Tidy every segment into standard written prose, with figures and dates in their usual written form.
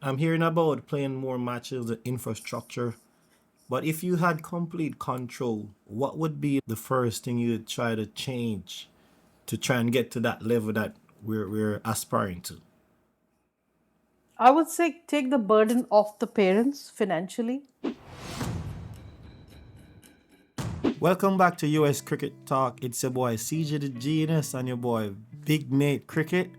I'm hearing about playing more matches, the infrastructure. But if you had complete control, what would be the first thing you'd try to change to try and get to that level that we're aspiring to? I would say take the burden off the parents financially. Welcome back to US Cricket Talk. It's your boy CJ the Genius and your boy Big Nate Cricket.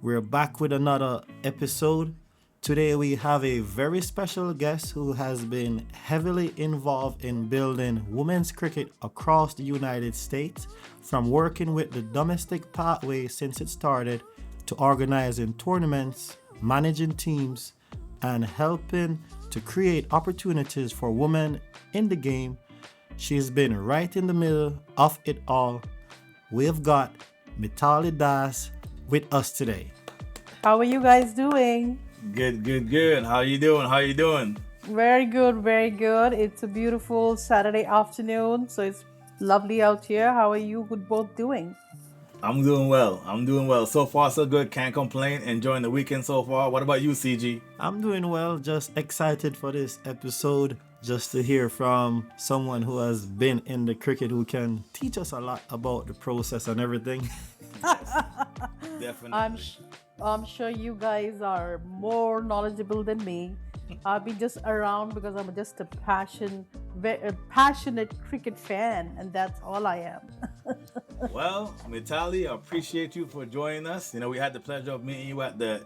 We're back with another episode. Today we have a very special guest who has been heavily involved in building women's cricket across the United States, from working with the domestic pathway since it started to organizing tournaments, managing teams, and helping to create opportunities for women in the game. She's been right in the middle of it all. We've got Mithali Das with us today. How are you guys doing? Good, good, good. How you doing? How you doing? Very good, very good. It's a beautiful Saturday afternoon, so it's lovely out here. How are you good both doing? I'm doing well. I'm doing well. So far, so good. Can't complain. Enjoying the weekend so far. What about you, CG? I'm doing well, just excited for this episode, just to hear from someone who has been in the cricket who can teach us a lot about the process and everything. I'm Definitely. sh- I'm sure you guys are more knowledgeable than me. I've been just around because I'm just a passionate cricket fan, and that's all I am. Well, Mithali, I appreciate you for joining us. We had the pleasure of meeting you at the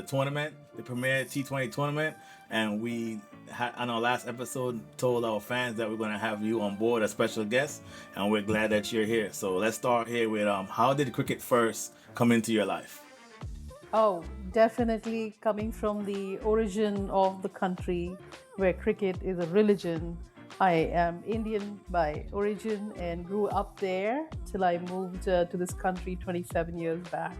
tournament, the premier T20 tournament, and we had on our last episode told our fans that we're going to have you on board as special guest, and we're glad that you're here. So let's start here with how did cricket first come into your life? Oh, definitely coming from the origin of the country where cricket is a religion. I am Indian by origin and grew up there till I moved to this country 27 years back.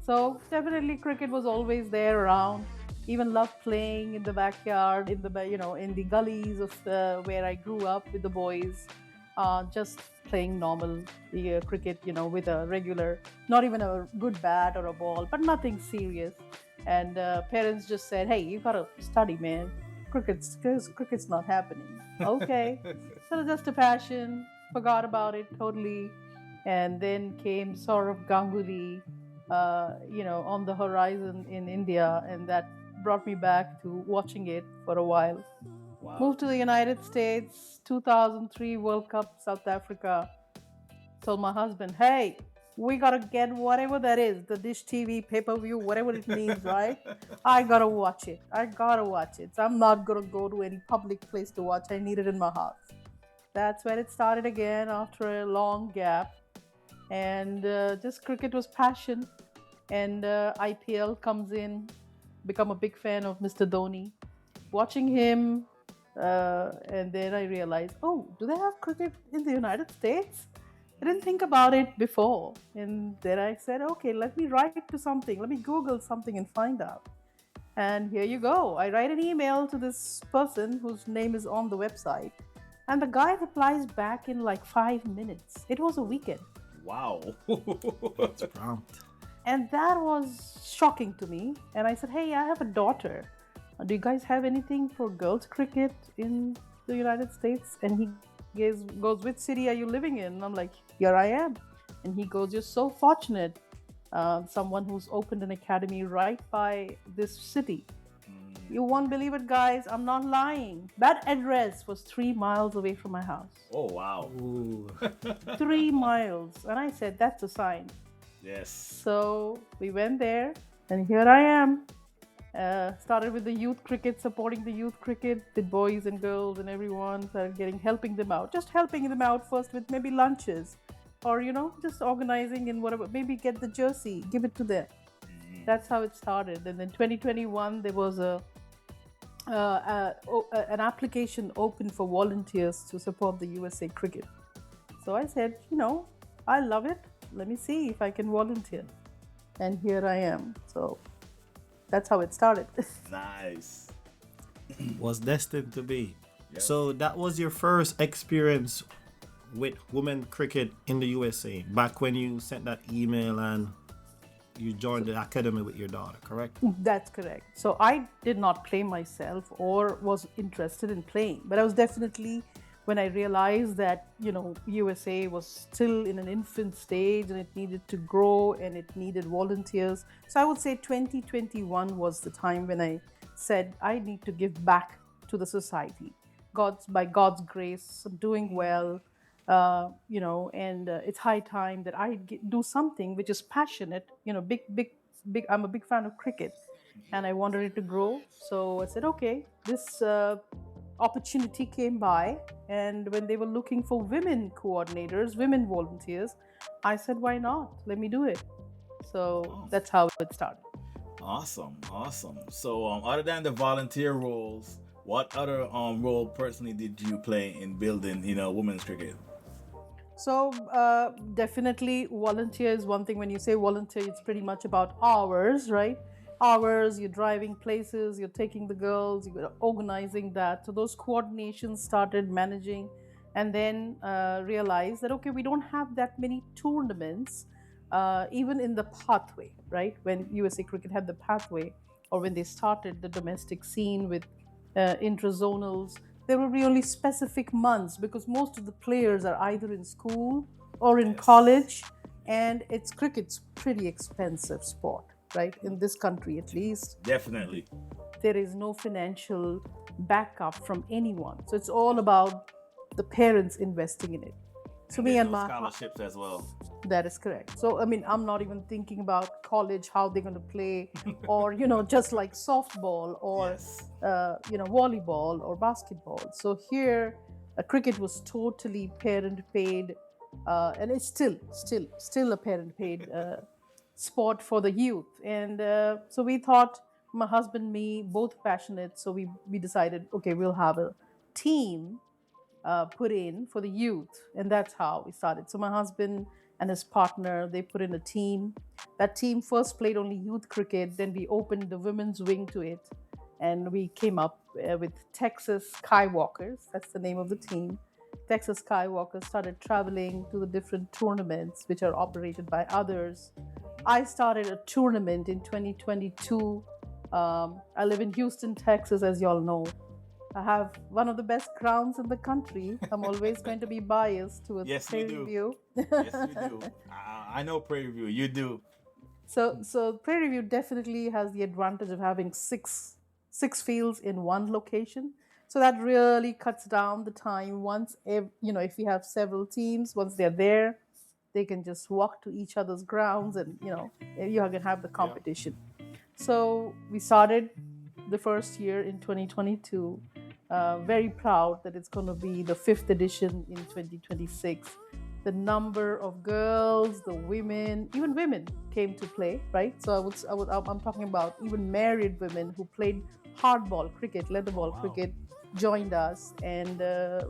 So definitely cricket was always there around. Even loved playing in the backyard, in the gullies of where I grew up with the boys, just playing normal cricket, with a regular, not even a good bat or a ball, but nothing serious. And parents just said, "Hey, you gotta study, man. Cricket's not happening." Okay, so just a passion. Forgot about it totally, and then came Saurav Ganguly, on the horizon in India, and that brought me back to watching it for a while. Wow. Moved to the United States, 2003 World Cup, South Africa. Told my husband, "Hey, we gotta get whatever that is, the dish TV, pay per view, whatever it means, right? I gotta watch it. I gotta watch it. So I'm not gonna go to any public place to watch. I need it in my house." That's when it started again after a long gap. And just cricket was passion. And IPL comes in, become a big fan of Mr. Dhoni. Watching him, and then I realized, oh, do they have cricket in the United States? I didn't think about it before. And then I said, okay, let me write to something. Let me Google something and find out. And here you go. I write an email to this person whose name is on the website. And the guy replies back in like 5 minutes. It was a weekend. Wow. Prompt. And that was shocking to me. And I said, hey, I have a daughter. Do you guys have anything for girls' cricket in the United States? And he goes, which city are you living in? And I'm like, here I am. And he goes, you're so fortunate. Someone who's opened an academy right by this city. You won't believe it, guys. I'm not lying. That address was 3 miles away from my house. Oh, wow. Ooh. 3 miles. And I said, that's a sign. Yes. So we went there, and here I am. Started with the youth cricket, supporting the youth cricket, the boys and girls and everyone. Started helping them out, just helping them out first with maybe lunches, or just organizing and whatever. Maybe get the jersey, give it to them. That's how it started. And then 2021, there was an application open for volunteers to support the USA cricket. So I said, I love it. Let me see if I can volunteer. And here I am. So that's how it started. Nice. Was destined to be. Yep. So that was your first experience with women cricket in the USA, back when you sent that email and you joined the academy with your daughter, correct? That's correct. So I did not play myself or was interested in playing, but I was definitely, when I realized that, USA was still in an infant stage and it needed to grow and it needed volunteers. So I would say 2021 was the time when I said I need to give back to the society. By God's grace, I'm doing well, and it's high time that I do something which is passionate. Big. I'm a big fan of cricket, and I wanted it to grow. So I said, okay, this opportunity came by, and when they were looking for women coordinators, women volunteers, I said, why not? Let me do it. So that's how it started. Awesome, awesome. So, other than the volunteer roles, what other role personally did you play in building, women's cricket? So definitely volunteer is one thing. When you say volunteer, it's pretty much about hours, right? Hours, you're driving places, you're taking the girls, you're organizing that. So those coordinations started managing, and then realized that, okay, we don't have that many tournaments, even in the pathway, right? When USA Cricket had the pathway, or when they started the domestic scene with intrazonals, there will be only specific months because most of the players are either in school or in college, and cricket's pretty expensive sport, right? In this country, at least, Definitely. there is no financial backup from anyone. So it's all about the parents investing in it. So And me there's and no my scholarships as well. That is correct. So, I mean, I'm not even thinking about college, how they're going to play, or, just like softball or, Yes. volleyball or basketball. So here, cricket was totally parent paid, and it's still a parent paid sport for the youth. And so we thought, my husband, me, both passionate. So we decided, okay, we'll have a team put in for the youth, and that's how we started. So my husband and his partner, they put in a team. That team first played only youth cricket, then we opened the women's wing to it, and we came up with Texas Skywalkers. That's the name of the team. Texas Skywalkers started traveling to the different tournaments which are operated by others. I started a tournament in 2022. I live in Houston, Texas, as you all know. I have one of the best grounds in the country. I'm always going to be biased towards Yes, you Prairie do. View. Yes, you do. I know Prairie View. You do. So Prairie View definitely has the advantage of having six fields in one location. So that really cuts down the time. If you have several teams, once they're there, they can just walk to each other's grounds, and you can have the competition. So we started the first year in 2022. Very proud that it's going to be the 5th edition in 2026. The number of girls, the women, even women came to play, right? So I'm talking about even married women who played hardball cricket, leatherball cricket, joined us, and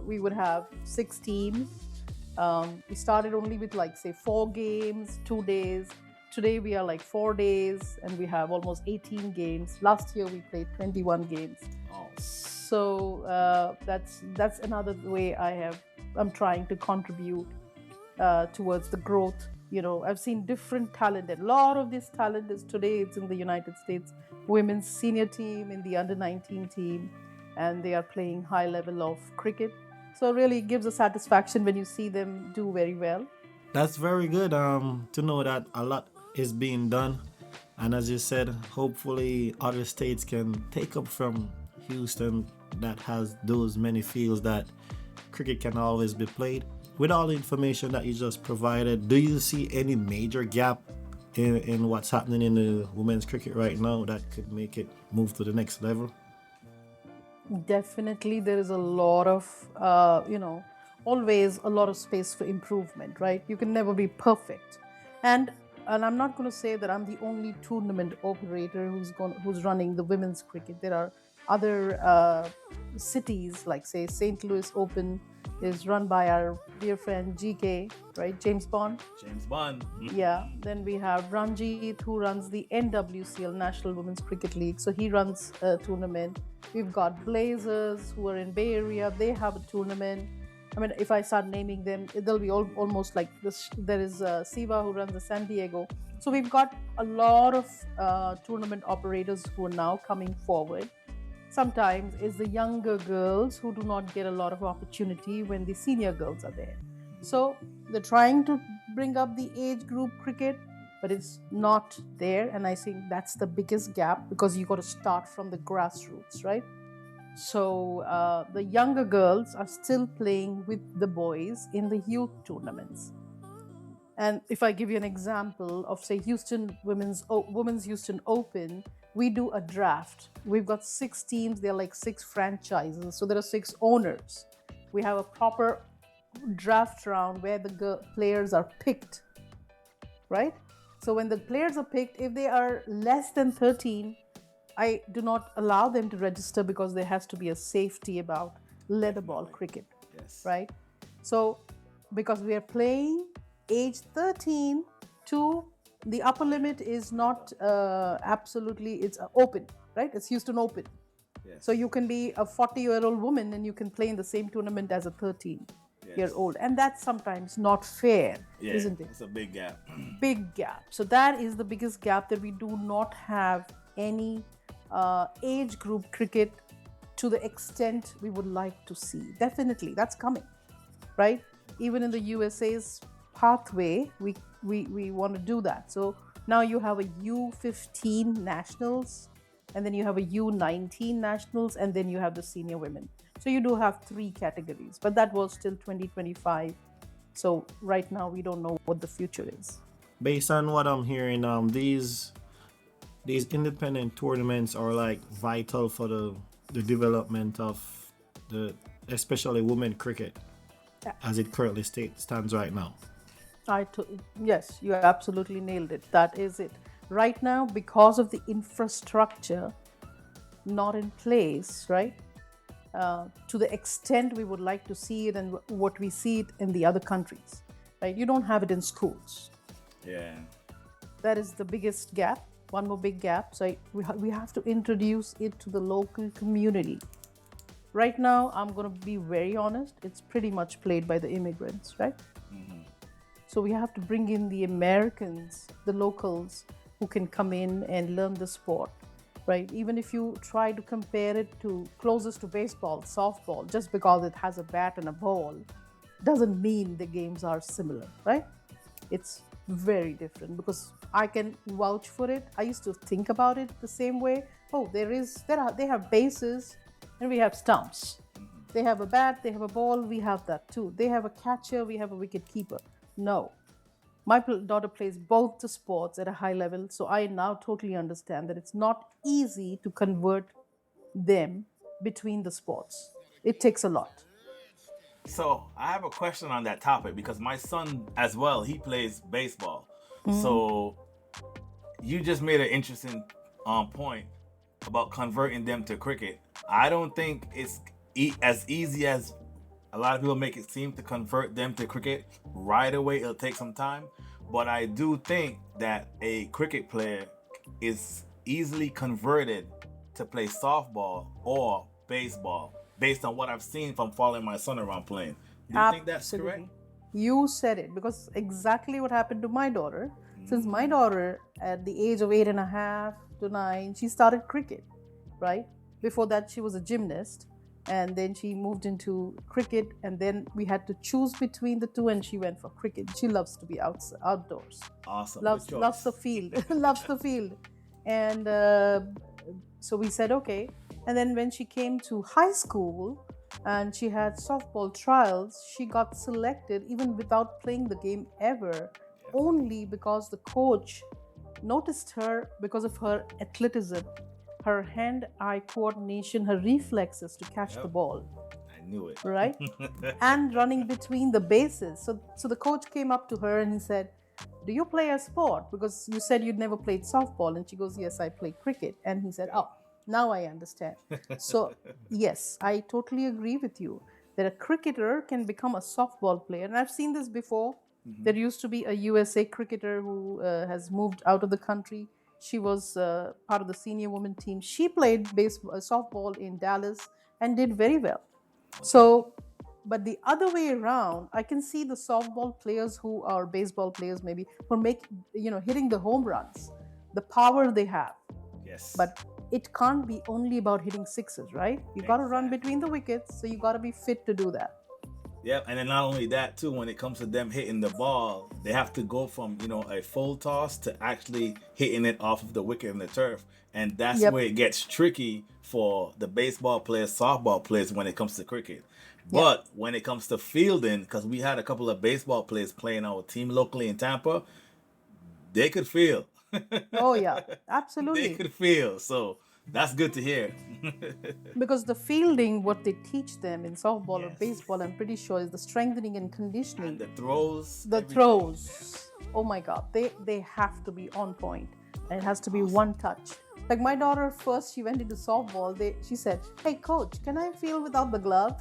we would have 6 teams. We started only with, like, say, 4 games, 2 days. Today we are like 4 days, and we have almost 18 games. Last year we played 21 games. Oh. So that's another way I'm trying to contribute towards the growth. I've seen different talent, and a lot of this talent is today. It's in the United States women's senior team, in the under 19 team, and they are playing high level of cricket. So it really gives a satisfaction when you see them do very well. That's very good to know that a lot is being done. And as you said, hopefully other states can take up from Houston that has those many fields that cricket can always be played. With all the information that you just provided, do you see any major gap in what's happening in the women's cricket right now that could make it move to the next level? Definitely, there is a lot of, always a lot of space for improvement, right? You can never be perfect. And I'm not going to say that I'm the only tournament operator who's running the women's cricket. There are other cities, like, say, St. Louis Open is run by our dear friend GK, right? James Bond. James Bond. Yeah. Then we have Ranjit, who runs the NWCL, National Women's Cricket League. So he runs a tournament. We've got Blazers, who are in Bay Area. They have a tournament. I mean, if I start naming them, they'll be almost like this. There is Siva, who runs the San Diego. So we've got a lot of tournament operators who are now coming forward. Sometimes it's the younger girls who do not get a lot of opportunity when the senior girls are there. So they're trying to bring up the age group cricket, but it's not there. And I think that's the biggest gap, because you got to start from the grassroots, right? So the younger girls are still playing with the boys in the youth tournaments. And if I give you an example of, say, Houston Women's Houston Open, we do a draft. We've got 6 teams. They're like 6 franchises. So there are 6 owners. We have a proper draft round where the players are picked, right? So when the players are picked, if they are less than 13, I do not allow them to register, because there has to be a safety about leather ball cricket, Yes. right? So because we are playing age 13 to the upper limit is not absolutely, it's open, right? It's Houston Open. Yes. So you can be a 40-year-old woman and you can play in the same tournament as a 13-year-old. And that's sometimes not fair, Yeah, isn't it? it's a big gap. Big gap. So that is the biggest gap, that we do not have any age group cricket to the extent we would like to see. Definitely, that's coming, right? Even in the USA's pathway, we want to do that. So now you have a U15 nationals, and then you have a U19 nationals, and then you have the senior women. So you do have 3 categories, but that was till 2025. So right now we don't know what the future is. Based on what I'm hearing, these independent tournaments are like vital for the development of the especially women cricket as it currently stands right now. Yes, you absolutely nailed it. That is it. Right now, because of the infrastructure not in place, right, to the extent we would like to see it and what we see it in the other countries, right? You don't have it in schools. Yeah. That is the biggest gap. One more big gap. So we have to introduce it to the local community. Right now, I'm going to be very honest, it's pretty much played by the immigrants, right? So we have to bring in the Americans, the locals, who can come in and learn the sport, right? Even if you try to compare it to closest to baseball, softball, just because it has a bat and a ball, doesn't mean the games are similar, right? It's very different, because I can vouch for it. I used to think about it the same way. Oh, they have bases and we have stumps. They have a bat, they have a ball, we have that too. They have a catcher, we have a wicket keeper. No. My daughter plays both the sports at a high level, so I now totally understand that it's not easy to convert them between the sports. It takes a lot. So I have a question on that topic, because my son as well, he plays baseball. So you just made an interesting point about converting them to cricket. I don't think it's as easy as a lot of people make it seem to convert them to cricket right away. It'll take some time. But I do think that a cricket player is easily converted to play softball or baseball based on what I've seen from following my son around playing. Do you think that's correct? You said it, because exactly what happened to my daughter. Since my daughter, at the age of 8.5 to 9, she started cricket, right? Before that, she was a gymnast, and then she moved into cricket, and then we had to choose between the two, and she went for cricket. She loves to be outdoors. Awesome. Loves the field. Loves the field. And so we said, okay. And then when she came to high school and she had softball trials, she got selected even without playing the game ever, only because the coach noticed her because of her athleticism, her hand-eye coordination, her reflexes to catch the ball. I knew it. Right? And running between the bases. So the coach came up to her and he said, do you play a sport? Because you said you'd never played softball. And she goes, yes, I play cricket. And he said, oh, now I understand. So yes, I totally agree with you that a cricketer can become a softball player. And I've seen this before. There used to be a USA cricketer who has moved out of the country. She was part of the senior women team. She played softball in Dallas and did very well. So But the other way around, I can see the softball players who are baseball players maybe who are hitting the home runs, the power they have. Yes. But it can't be only about hitting sixes, right? You got to run Exactly. between the wickets, so you got to be fit to do that. Yeah, and then not only that too, when it comes to them hitting the ball, they have to go from a full toss to actually hitting it off of the wicket and the turf, and that's Yep. where it gets tricky for the baseball players, softball players when it comes to cricket. Yeah. But when it comes to fielding, because we had a couple of baseball players playing our team locally in Tampa, they could field. Oh yeah, They absolutely. could field, so that's good to hear. Because the fielding, what they teach them in softball or Yes. baseball, I'm pretty sure, is the strengthening and conditioning. And the throws, The everything. throws. Oh my God, they have to be on point, and it has to be one touch. Like my daughter, first she went into softball. She said, "Hey coach, can I field without the glove?"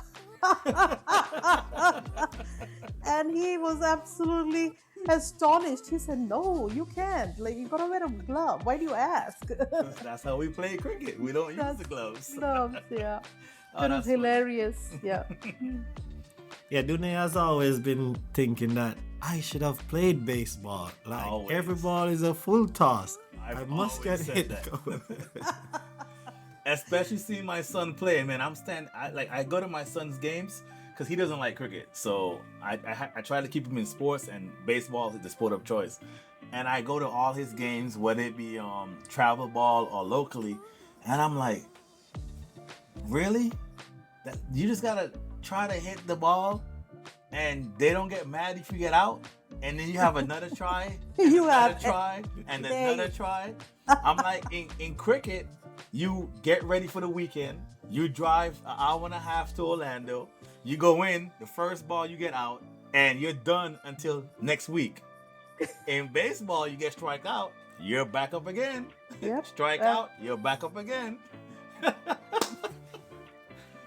And he was absolutely astonished. He said, "No, you can't. Like you gotta wear a glove. Why do you ask?" That's how we play cricket. We don't use the gloves. Gloves, yeah. Oh, It was that's funny. hilarious. Yeah. Yeah, Dune has always been thinking that I should have played baseball. Like Always. every ball is a full toss. I I've must get always said hit. that. Especially seeing my son play, man. I go to my son's games because he doesn't like cricket. So I try to keep him in sports, and baseball is the sport of choice. And I go to all his games, whether it be travel ball or locally, and I'm like, really? You just gotta try to hit the ball, and they don't get mad if you get out, and then you have another try, and You another have- try, and There another you- try. I'm like, in cricket, you get ready for the weekend, you drive an hour and a half to Orlando, you go in, the first ball you get out, and you're done until next week. In baseball, you get strike out, you're back up again. Yep. Strike out, you're back up again.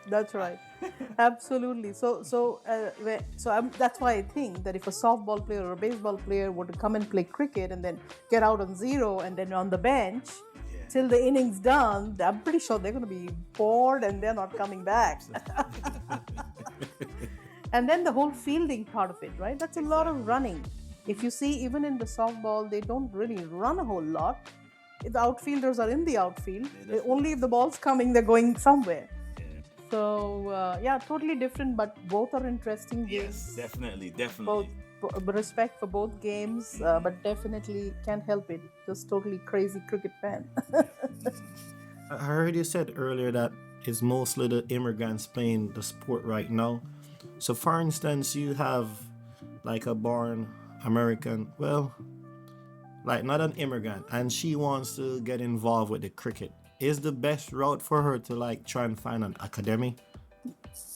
That's right. Absolutely. That's why I think that if a softball player or a baseball player were to come and play cricket and then get out on zero and then on the bench till the inning's done, I'm pretty sure they're going to be bored and they're not coming back. And then the whole fielding part of it, right? That's a lot of running. If you see, even in the softball, they don't really run a whole lot. The outfielders are in the outfield. Only if the ball's coming, they're going somewhere. So totally different, but both are interesting games. Yes, definitely. Both respect for both games, but definitely can't help it. Just totally crazy cricket fan. I heard you said earlier that it's mostly the immigrants playing the sport right now. So, for instance, you have like a born American, well, like not an immigrant, and she wants to get involved with the cricket. Is the best route for her to like try and find an academy?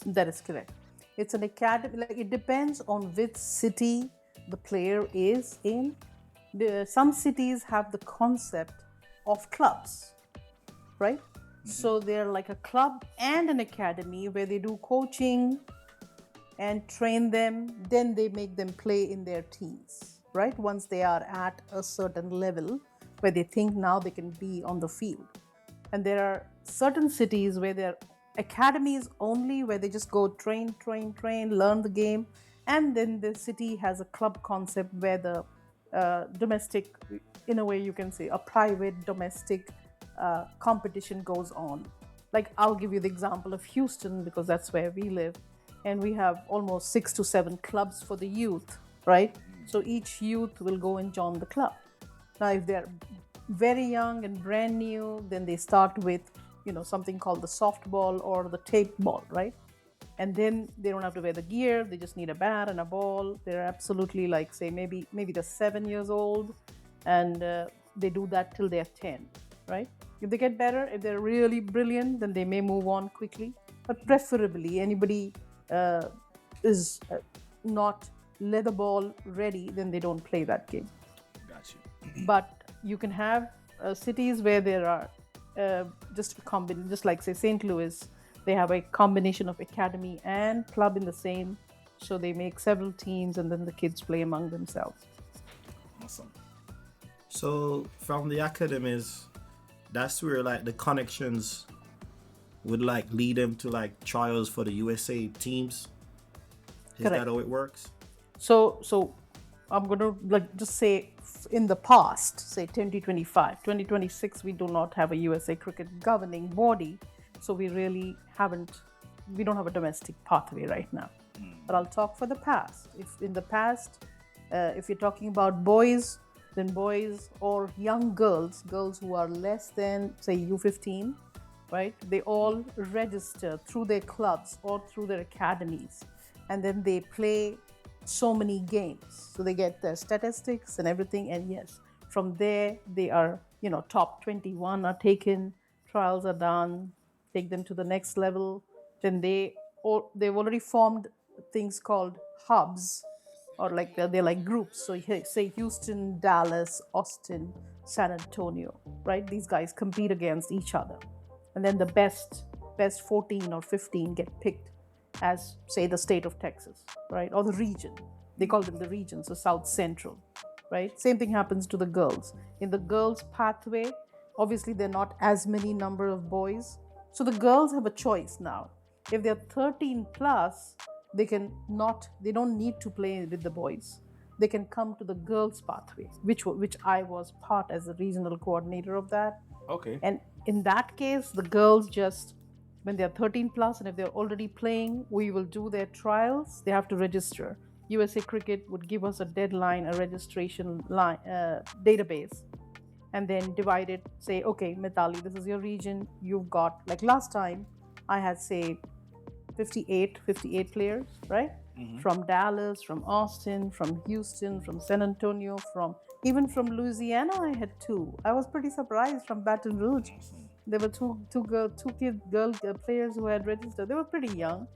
That is correct. It's an academy. Like it depends on which city the player is in. Some cities have the concept of clubs, right? So they're like a club and an academy where they do coaching and train them. Then they make them play in their teams, right? Once they are at a certain level where they think now they can be on the field. And there are certain cities where there are academies only, where they just go train, learn the game. And then the city has a club concept where the domestic, in a way you can say, a private domestic competition goes on. Like I'll give you the example of Houston because that's where we live. And we have almost 6 to 7 clubs for the youth, right? So each youth will go and join the club. Now, if they're very young and brand new, then they start with, something called the softball or the tape ball, right? And then they don't have to wear the gear. They just need a bat and a ball. They're absolutely like, say, maybe they're 7 years old, and they do that till they're 10, right? If they get better, if they're really brilliant, then they may move on quickly. But preferably, anybody is not leather ball ready, then they don't play that game. Got you. But you can have cities where there are just like say St. Louis, they have a combination of academy and club in the same, so they make several teams and then the kids play among themselves. Awesome. So from the academies, that's where like the connections would like lead them to like trials for the USA teams. Is Correct. that how it works? So I'm going to like just say in the past, say 2025, 2026, we do not have a USA cricket governing body. So we don't have a domestic pathway right now. But I'll talk for the past. If in the past, if you're talking about boys, then boys or young girls who are less than say U15, right? They all register through their clubs or through their academies, and then they play so many games. So they get their statistics and everything, and yes, from there they are, top 21 are taken, trials are done, take them to the next level. Then they've already formed things called hubs, or like they're like groups. So say Houston, Dallas, Austin, San Antonio, right? These guys compete against each other, and then the best 14 or 15 get picked as say the state of Texas, right? Or the region. They call them the region, so South Central, right? Same thing happens to the girls. In the girls pathway, obviously there are not as many number of boys, so the girls have a choice now. If they're 13 plus, they don't need to play with the boys. They can come to the girls pathway, which I was part as a regional coordinator of that. Okay. And in that case, the girls just, when they're 13 plus and if they're already playing, we will do their trials. They have to register. USA Cricket would give us a deadline, a registration database, and then divide it. Say, okay, Mithali, this is your region. You've got, like last time, I had say 58 players, right? From Dallas, from Austin, from Houston, from San Antonio, even from Louisiana, I had 2. I was pretty surprised from Baton Rouge. There were two girl players who had registered. They were pretty young,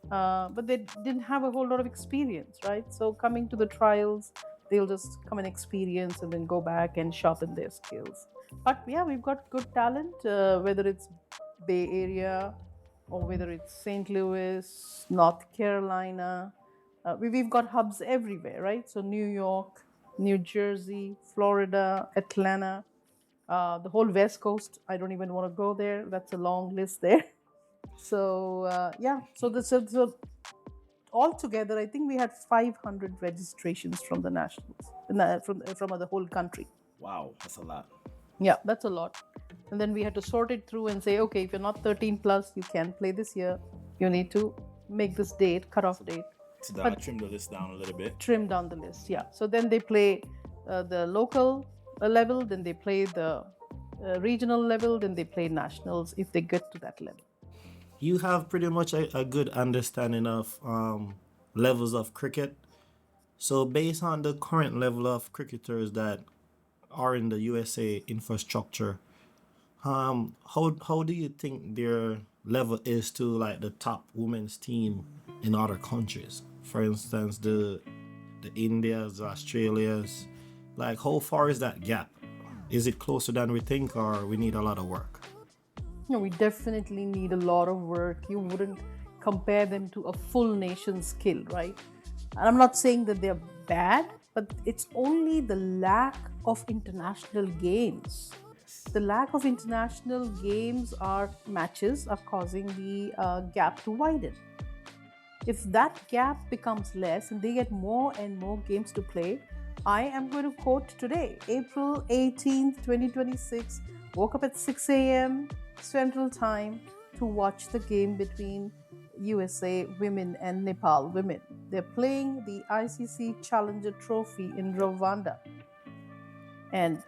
but they didn't have a whole lot of experience, right? So coming to the trials, they'll just come and experience and then go back and sharpen their skills. But yeah, we've got good talent, whether it's Bay Area or whether it's St. Louis, North Carolina. We've got hubs everywhere, right? So New York, New Jersey, Florida, Atlanta, the whole West Coast. I don't even want to go there. That's a long list there. So yeah, so altogether, I think we had 500 registrations from the nationals, from the whole country. Wow, that's a lot. Yeah, that's a lot. And then we had to sort it through and say, okay, if you're not 13 plus, you can't play this year. You need to make this cutoff date. So that trim the list down a little bit. Trim down the list, yeah. So then they play the local level, then they play the regional level, then they play nationals if they get to that level. You have pretty much a good understanding of levels of cricket. So based on the current level of cricketers that are in the USA infrastructure, how do you think their level is to like the top women's team in other countries? For instance, the Indias, the Australias. Like, how far is that gap? Is it closer than we think, or we need a lot of work? No, we definitely need a lot of work. You wouldn't compare them to a full nation skill, right? And I'm not saying that they're bad, but it's only the lack of international games. The lack of international matches are causing the gap to widen. If that gap becomes less and they get more and more games to play, I am going to quote today, April 18th, 2026, woke up at 6 a.m. Central Time to watch the game between USA women and Nepal women. They're playing the ICC Challenger Trophy in Rwanda. And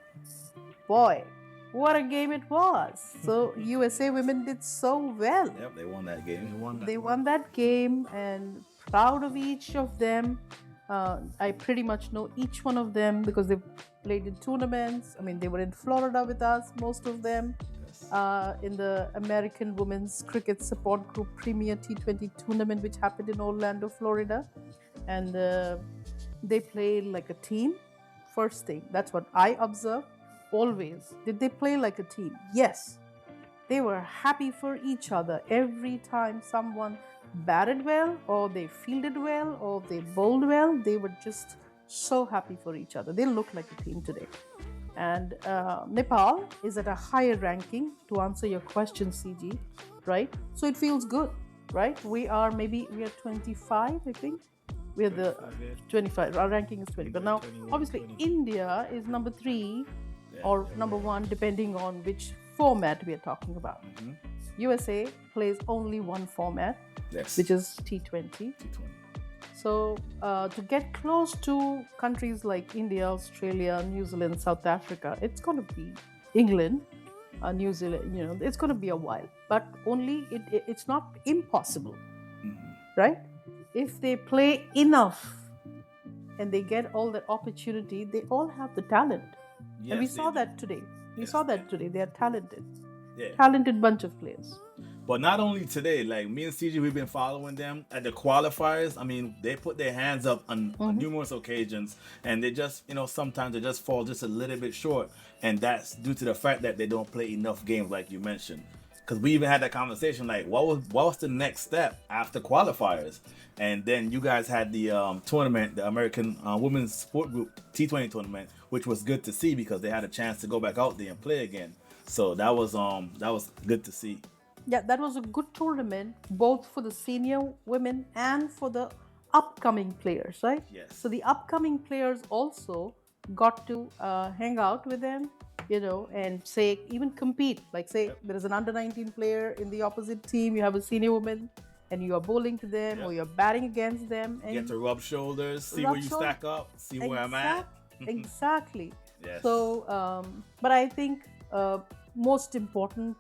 boy, what a game it was. So USA women did so well. Yep, they won that game. They won that game, and proud of each of them. I pretty much know each one of them because they've played in tournaments. I mean, they were in Florida with us, most of them, in the American Women's Cricket Support Group Premier T20 tournament, which happened in Orlando, Florida. And they played like a team. First thing, that's what I observed always. Did they play like a team? Yes. They were happy for each other every time someone batted well, or they fielded well, or they bowled well. They were just so happy for each other. They look like a team today. And Nepal is at a higher ranking, to answer your question, CG, right? So it feels good, right? We are 25, I think. We're the 25, yeah. 25. Our ranking is 20. But now, 21, obviously, 20. India is number 3 Yeah. or number 1, depending on which format we are talking about. Mhm. USA plays only one format, Yes. which is T20. T20. So to get close to countries like India, Australia, New Zealand, South Africa, it's going to be England, New Zealand. You know, it's going to be a while, but only it's not impossible, Mhm. right? If they play enough and they get all that opportunity, they all have the talent, and we Yes, saw they do. that today. We Yes, saw they that today. They are talented, Yeah. talented bunch of players. But not only today, like me and CJ, we've been following them at the qualifiers. I mean, they put their hands up on numerous occasions, and they just, sometimes they just fall just a little bit short, and that's due to the fact that they don't play enough games, like you mentioned. Because we even had that conversation, like, what was the next step after qualifiers? And then you guys had the tournament, the American Women's Sport Group T20 tournament, which was good to see because they had a chance to go back out there and play again. So that was good to see. Yeah, that was a good tournament, both for the senior women and for the upcoming players, right? Yes. So the upcoming players also got to hang out with them, and say, even compete. Like, say, there is an under-19 player in the opposite team, you have a senior woman, and you are bowling to them or you're batting against them. And Get to rub shoulders, see where you stack up, see where I'm at. Exactly. Yes. So, but I think most important,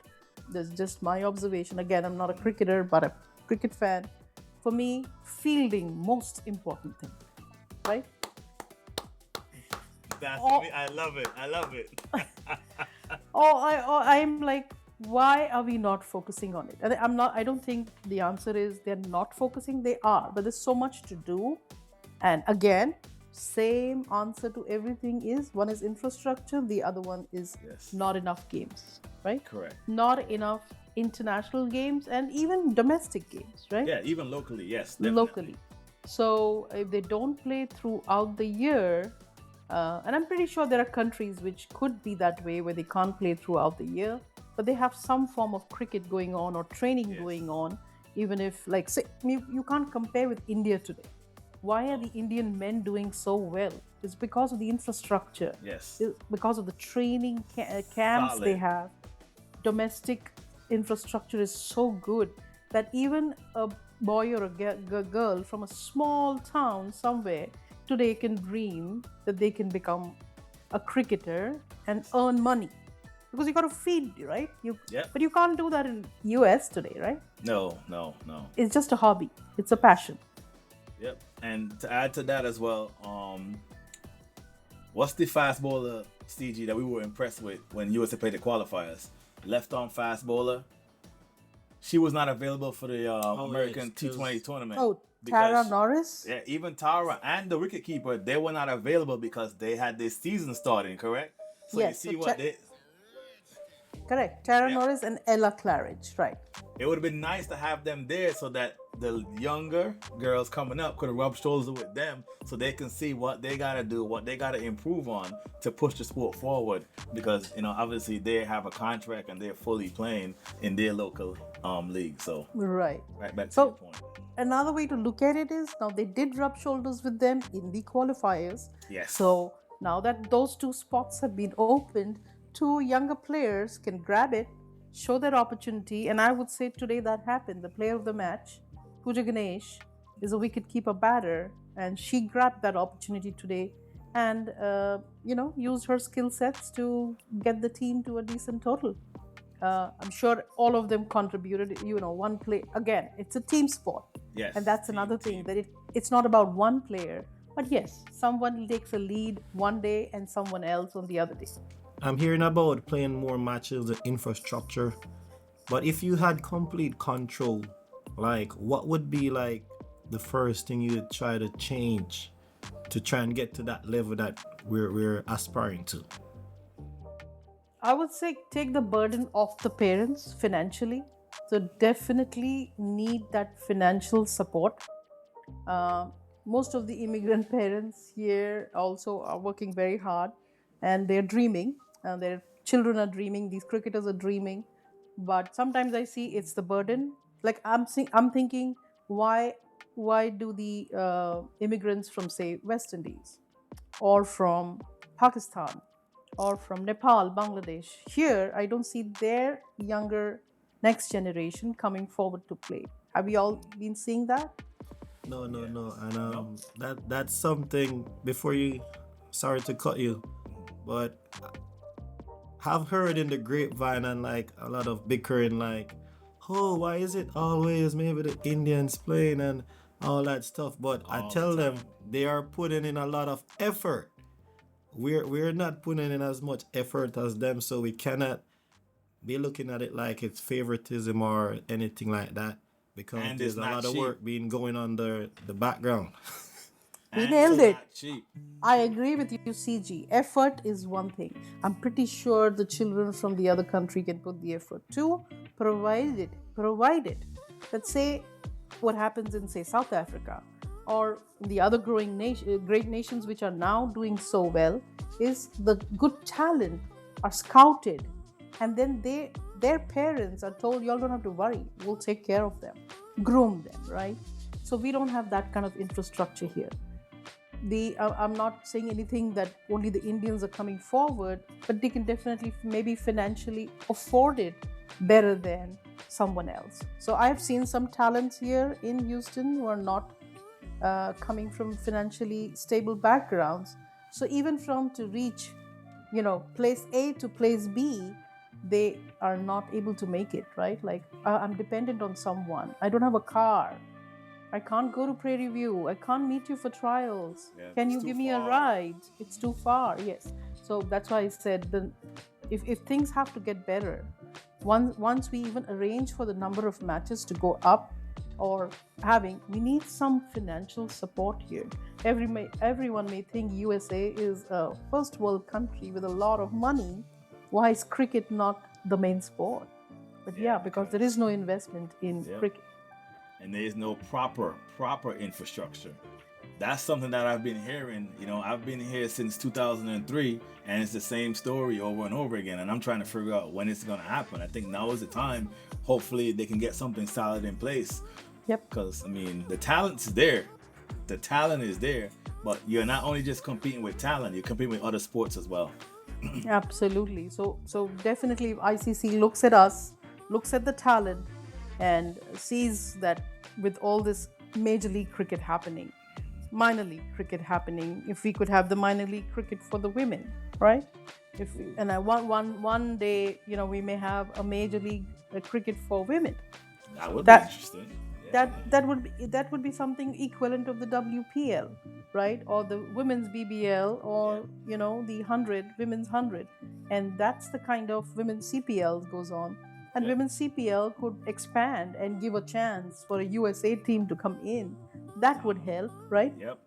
that's just my observation. Again, I'm not a cricketer, but a cricket fan. For me, fielding, most important thing, right? That's Oh. me. I love it. I love it. I'm like, why are we not focusing on it? And I don't think the answer is they're not focusing. They are, but there's so much to do. And again, same answer to everything is, one is infrastructure, the other one is not enough games, right? Correct. Not enough international games and even domestic games, right? Yeah, even locally, yes. Definitely. Locally. So if they don't play throughout the year, and I'm pretty sure there are countries which could be that way, where they can't play throughout the year, but they have some form of cricket going on or training going on, even if, like, say, you can't compare with India today. Why are the Indian men doing so well? It's because of the infrastructure. Yes. It's because of the training camps Solid. they have. Domestic infrastructure is so good that even a boy or a girl from a small town somewhere today can dream that they can become a cricketer and earn money. Because you got to feed, right? But you can't do that in US today, right? No. It's just a hobby. It's a passion. Yep. And to add to that as well, what's the fast bowler, CG, that we were impressed with when USA played the qualifiers? Left arm fast bowler. She was not available for the American T20 tournament. Oh, Tara Norris? Yeah, even Tara and the wicketkeeper, they were not available because they had this season starting, correct? So Yes, you see so correct. Tara Norris and Ella Claridge, right. It would have been nice to have them there so that the younger girls coming up could have rubbed shoulders with them so they can see what they got to do, what they got to improve on to push the sport forward. Because, obviously they have a contract and they're fully playing in their local league. So, right back to so your point. Another way to look at it is, now they did rub shoulders with them in the qualifiers. Yes. So now that those two spots have been opened, two younger players can grab it, show their opportunity, and I would say today that happened. The player of the match, Pooja Ganesh, is a wicketkeeper batter, and she grabbed that opportunity today and used her skill sets to get the team to a decent total. I'm sure all of them contributed. One play, again, it's a team sport. Yes. And that's another thing, that it's not about one player, but yes, someone takes a lead one day and someone else on the other day. I'm hearing about playing more matches, the infrastructure. But if you had complete control, like, what would be like the first thing you'd try to change to try and get to that level that we're aspiring to? I would say take the burden off the parents financially. So definitely need that financial support. Most of the immigrant parents here also are working very hard, and they're dreaming. Their children are dreaming. These cricketers are dreaming. But sometimes I see it's the burden. Like, I'm thinking, why why do the immigrants from, say, West Indies or from Pakistan or from Nepal, Bangladesh, here I don't see their younger next generation coming forward to play. Have you all been seeing that? No, no, Yeah. no. And No. that's something before you, sorry to cut you, but have heard in the grapevine and like a lot of bickering like, oh, why is it always maybe the Indians playing and all that stuff? But I All the tell them time. they are putting in a lot of effort. We're not putting in as much effort as them, so we cannot be looking at it like it's favoritism or anything like that because And there's it's a not lot of cheap. work being going on the background. We And nailed it's it. not cheap. I agree with you, CG. Effort is one thing. I'm pretty sure the children from the other country can put the effort too, provided. Let's say what happens in, say, South Africa or the other great nations which are now doing so well is the good talent are scouted, and then their parents are told, y'all don't have to worry, we'll take care of them, groom them, right? So we don't have that kind of infrastructure here. I'm not saying anything that only the Indians are coming forward, but they can definitely maybe financially afford it better than someone else. So I've seen some talents here in Houston who are not coming from financially stable backgrounds. So even from to reach, place A to place B, they are not able to make it, right? Like, I'm dependent on someone. I don't have a car. I can't go to Prairie View. I can't meet you for trials. Yeah, Can it's you too give me a far. ride? It's too far. Yes. So that's why I said if things have to get better, once we even arrange for the number of matches to go up, or we need some financial support here. Everyone may think USA is a first world country with a lot of money. Why is cricket not the main sport? But Yeah, because there is no investment in Yep. cricket. And there is no proper infrastructure. That's something that I've been hearing. I've been here since 2003, and it's the same story over and over again. And I'm trying to figure out when it's going to happen. I think now is the time. Hopefully, they can get something solid in place. Yep. Because the talent's there. The talent is there, but you're not only just competing with talent; you're competing with other sports as well. Absolutely. So definitely, if ICC looks at us, looks at the talent, and sees that with all this major league cricket happening, minor league cricket happening, if we could have the minor league cricket for the women, right? If and I want one day, we may have a major league cricket for women. That would be That interesting. that would be something equivalent of the WPL, right? Or the women's BBL, or the 100 women's 100, and that's the kind of women's CPL goes on. And Yeah. women's CPL could expand and give a chance for a USA team to come in. That would help, right? Yep.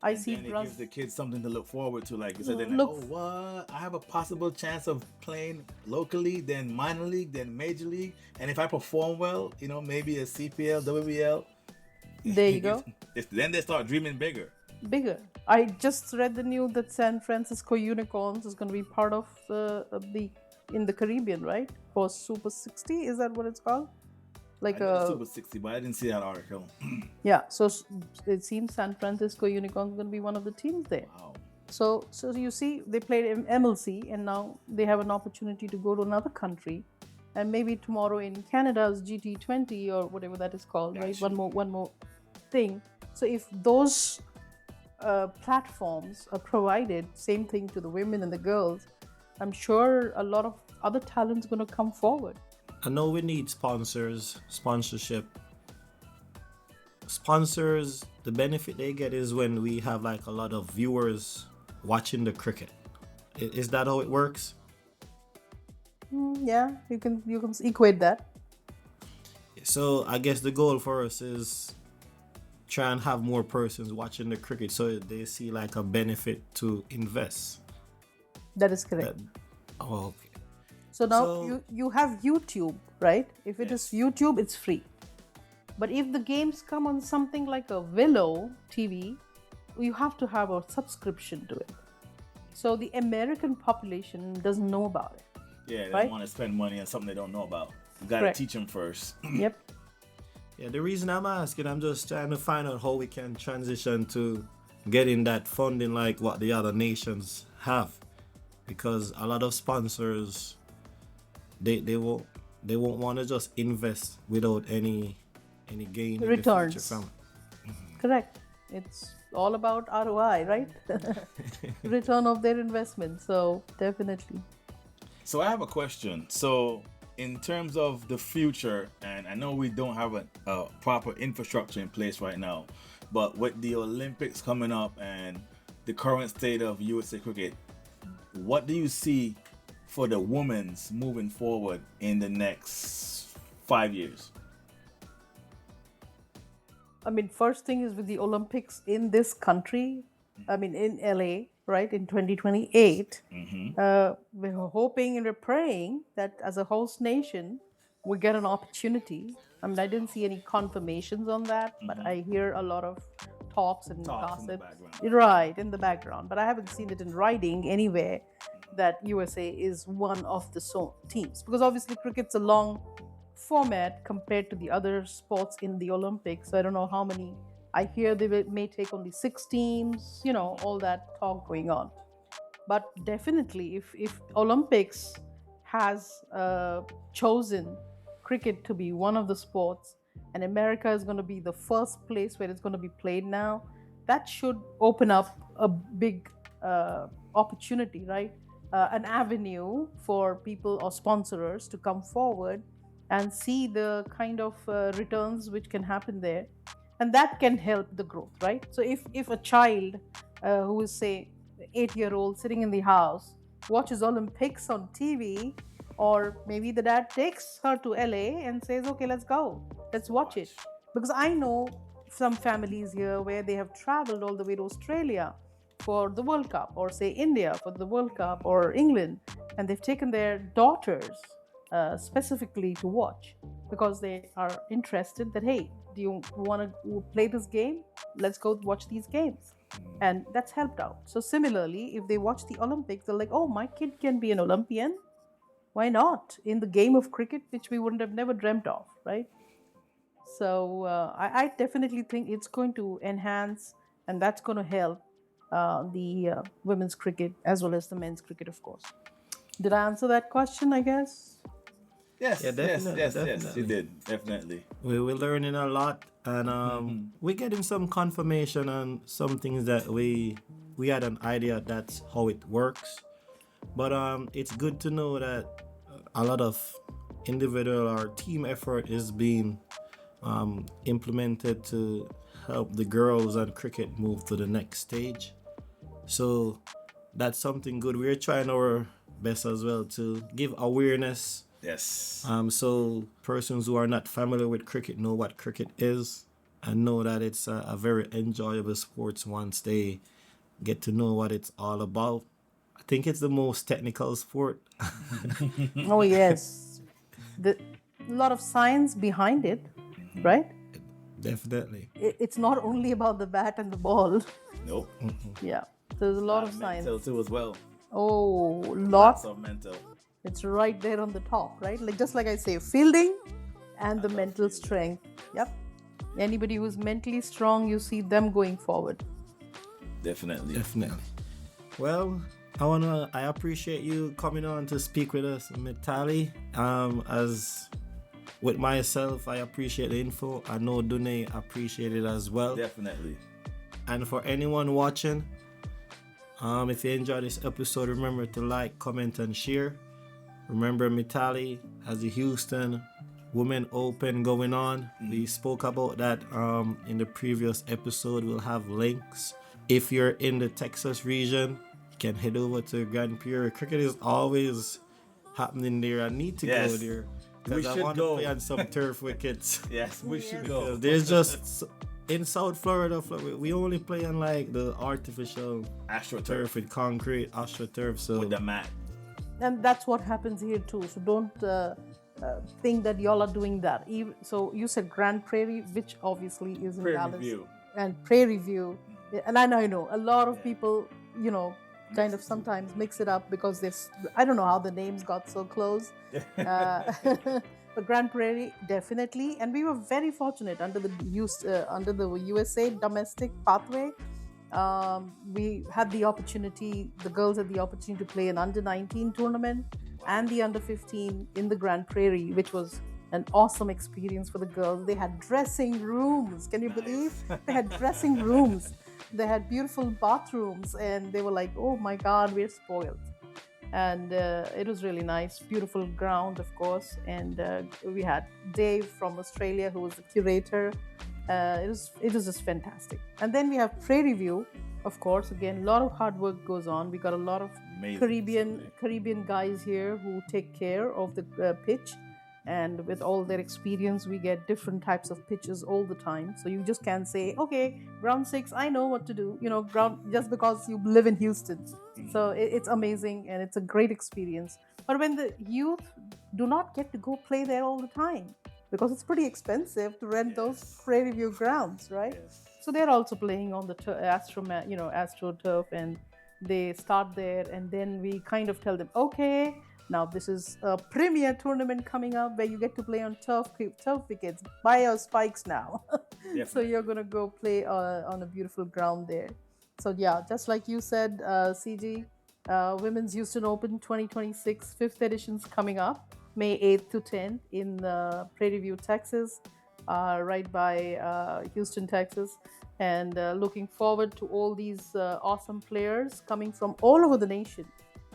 I And see then it Brazil. gives the kids something to look forward to. Like you said, they're like, Look, oh, what? I have a possible chance of playing locally, then minor league, then major league. And if I perform well, maybe a CPL, WBL. there you go. Then they start dreaming bigger. Bigger. I just read the news that San Francisco Unicorns is going to be part of the in the Caribbean, right? For Super 60, is that what it's called? Like I did Super 60, but I didn't see that article. yeah. So it seems San Francisco Unicorns is going to be one of the teams there. Wow. So you see, they played MLC, and now they have an opportunity to go to another country, and maybe tomorrow in Canada's GT20 or whatever that is called, right? Gotcha. One more thing. So if those platforms are provided, same thing to the women and the girls, I'm sure a lot of other talent's going to come forward. I know we need sponsorship. Sponsors, the benefit they get is when we have like a lot of viewers watching the cricket. Is that how it works? Yeah, you can equate that. So I guess the goal for us is try and have more persons watching the cricket so they see like a benefit to invest. That is correct. Oh, okay. So now So- you have YouTube, right? If it is Yes. YouTube, it's free. But if the games come on something like a Willow TV, you have to have a subscription to it. So the American population doesn't know about it. Yeah, they Right? want to spend money on something they don't know about. You got to Correct. teach them first. Yep. Yeah, the reason I'm asking, I'm just trying to find out how we can transition to getting that funding like what the other nations have, because a lot of sponsors they won't want to just invest without any gain in the future Returns. from it. Correct. It's all about ROI, right? Return of their investment. So definitely. So I have a question. So in terms of the future, and I know we don't have a proper infrastructure in place right now, but with the Olympics coming up and the current state of USA cricket, what do you see for the women's moving forward in the next 5 years? I mean, first thing is with the Olympics in this country, I mean, in LA, right, in 2028, we're hoping and we're praying that as a host nation, we get an opportunity. I mean, I didn't see any confirmations on that, but I hear a lot of talks and Talks in the gossip. background. Right, in the background, but I haven't seen it in writing anywhere that USA is one of the teams, because obviously cricket's a long format compared to the other sports in the Olympics. So I don't know how many. I hear they may take only 6 teams. All that talk going on. But definitely, if Olympics has chosen cricket to be one of the sports, and America is going to be the first place where it's going to be played now, that should open up a big opportunity, right? An avenue for people or sponsors to come forward and see the kind of returns which can happen there, and that can help the growth, right? So if a child who is, say, 8-year-old sitting in the house watches Olympics on TV, or maybe the dad takes her to LA and says, okay, let's go, let's watch it. Because I know some families here where they have traveled all the way to Australia for the World Cup, or say India for the World Cup, or England, and they've taken their daughters specifically to watch, because they are interested that, hey, do you want to play this game? Let's go watch these games. And that's helped out. So similarly, if they watch the Olympics, they're like, oh, my kid can be an Olympian. Why not? In the game of cricket, which we wouldn't have never dreamt of, right? So I definitely think it's going to enhance, and that's going to help the women's cricket as well as the men's cricket, of course. Did I answer that question, I guess? Yes, Yeah, definitely, yes, definitely. you did, definitely. We're learning a lot, and we're getting some confirmation on some things that we had an idea that's how it works. But it's good to know that a lot of individual or team effort is being implemented to help the girls and cricket move to the next stage. So that's something good. We're trying our best as well to give awareness. Yes. So persons who are not familiar with cricket know what cricket is, and know that it's a very enjoyable sport once they get to know what it's all about. I think it's the most technical sport. Oh, yes. A lot of science behind it, right? Definitely. It's not only about the bat and the ball. Nope. Yeah, there's a lot of science. Mental too as well. Oh, Lots lot. of mental. It's right there on the top, right? Like, just like I say, fielding and the mental strength. Yep. Anybody who's mentally strong, you see them going forward. Definitely. Definitely. Well, I appreciate you coming on to speak with us, Mithali. As with myself, I appreciate the info. I know Dune appreciate it as well. Definitely. And for anyone watching, if you enjoyed this episode, remember to like, comment, and share. Remember, Mithali has the Houston Women Open going on. We spoke about that in the previous episode. We'll have links. If you're in the Texas region, you can head over to Grand Prairie. Cricket is always happening there. I need to go there because I want to play on some turf wickets. Yes, we should go. There's just in South Florida, we only play on like the artificial AstroTurf with concrete AstroTurf. So with the mat. And that's what happens here too. So don't think that y'all are doing that. So you said Grand Prairie, which obviously is in Prairie Dallas, View. and Prairie View. And I know a lot of people, kind of sometimes mix it up because I don't know how the names got so close. The Grand Prairie, definitely, and we were very fortunate under the under the USA domestic pathway. We had the opportunity. The girls had the opportunity to play an under 19 tournament and the under 15 in the Grand Prairie, which was an awesome experience for the girls. They had dressing rooms. Can you believe? They had dressing rooms. They had beautiful bathrooms, and they were like, "Oh my God, we're spoiled." And it was really nice, beautiful ground, of course. And we had Dave from Australia, who was the curator. It was just fantastic. And then we have Prairie View, of course. Again, a lot of hard work goes on. We got a lot of Amazing Caribbean guys here who take care of the pitch. And with all their experience, we get different types of pitches all the time. So you just can't say, okay, ground 6, I know what to do, ground, just because you live in Houston. So it's amazing, and it's a great experience. But when the youth do not get to go play there all the time, because it's pretty expensive to rent those Prairie View grounds, right? Yes. So they're also playing on the AstroTurf, and they start there, and then we kind of tell them, okay, now this is a premier tournament coming up where you get to play on turf wickets. Buy your spikes now. So you're gonna go play on a beautiful ground there. So yeah, just like you said, CG, Women's Houston Open 2026 fifth edition's coming up May 8th to 10th in Prairie View, Texas, right by Houston, Texas. And looking forward to all these awesome players coming from all over the nation.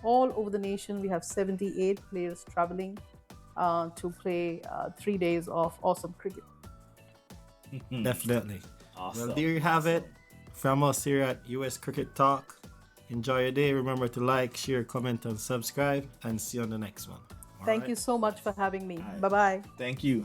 All over the nation, we have 78 players traveling to play 3 days of awesome cricket. Definitely. Awesome. Well, there you have it from us here at US Cricket Talk. Enjoy your day. Remember to like, share, comment, and subscribe, and see you on the next one. Thank you so much for having me. Bye-bye. Thank you.